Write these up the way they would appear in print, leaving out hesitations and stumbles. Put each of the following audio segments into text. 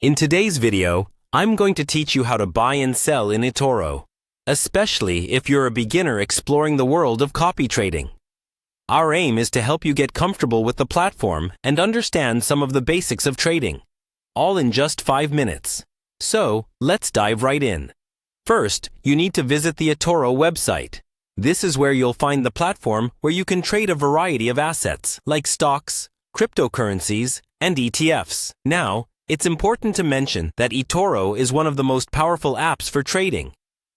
In today's video, I'm going to teach you how to buy and sell in Etoro, especially if you're a beginner exploring the world of copy trading. Our aim is to help you get comfortable with the platform and understand some of the basics of trading, all in just 5 minutes. So, let's dive right in. First, you need to visit the Etoro website. This is where you'll find the platform where you can trade a variety of assets like stocks, cryptocurrencies, and ETFs. Now, it's important to mention that Etoro is one of the most powerful apps for trading,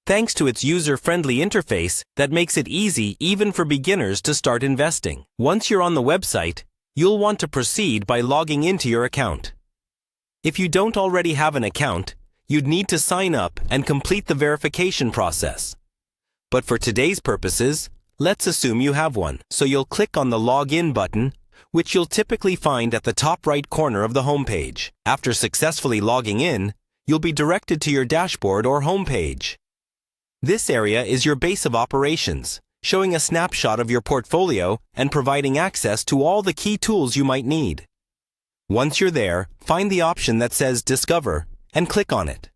thanks to its user-friendly interface that makes it easy even for beginners to start investing. Once you're on the website, you'll want to proceed by logging into your account. If you don't already have an account, you'd need to sign up and complete the verification process. But for today's purposes, let's assume you have one. So you'll click on the Login button, which you'll typically find at the top right corner of the homepage. After successfully logging in, you'll be directed to your dashboard or homepage. This area is your base of operations, showing a snapshot of your portfolio and providing access to all the key tools you might need. Once you're there, find the option that says Discover and click on it.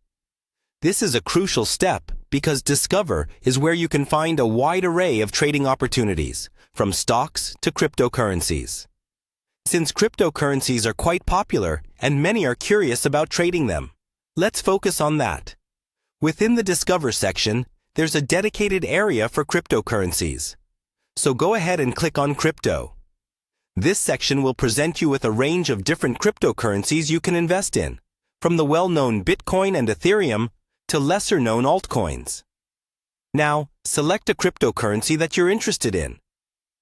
This is a crucial step because Discover is where you can find a wide array of trading opportunities, from stocks to cryptocurrencies. Since cryptocurrencies are quite popular and many are curious about trading them, let's focus on that. Within the Discover section, there's a dedicated area for cryptocurrencies. So go ahead and click on Crypto. This section will present you with a range of different cryptocurrencies you can invest in, from the well-known Bitcoin and Ethereum to lesser-known altcoins. Now, select a cryptocurrency that you're interested in.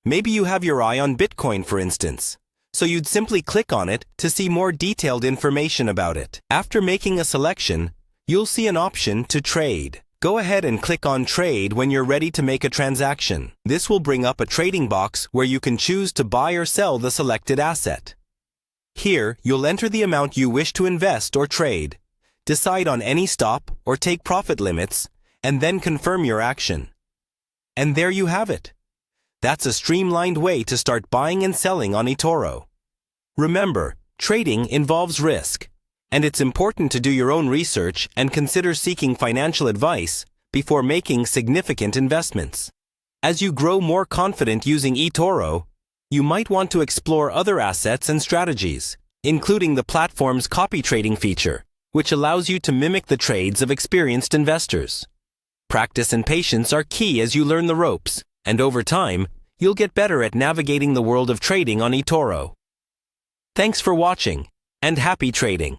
Maybe you have your eye on Bitcoin, for instance, so you'd simply click on it to see more detailed information about it. After making a selection, you'll see an option to trade. Go ahead and click on Trade when you're ready to make a transaction. This will bring up a trading box where you can choose to buy or sell the selected asset. Here, you'll enter the amount you wish to invest or trade, decide on any stop or take profit limits, and then confirm your action. And there you have it. That's a streamlined way to start buying and selling on Etoro. Remember, trading involves risk, and it's important to do your own research and consider seeking financial advice before making significant investments. As you grow more confident using Etoro, you might want to explore other assets and strategies, including the platform's copy trading feature, which allows you to mimic the trades of experienced investors. Practice and patience are key as you learn the ropes, and over time, you'll get better at navigating the world of trading on Etoro. Thanks for watching, and happy trading!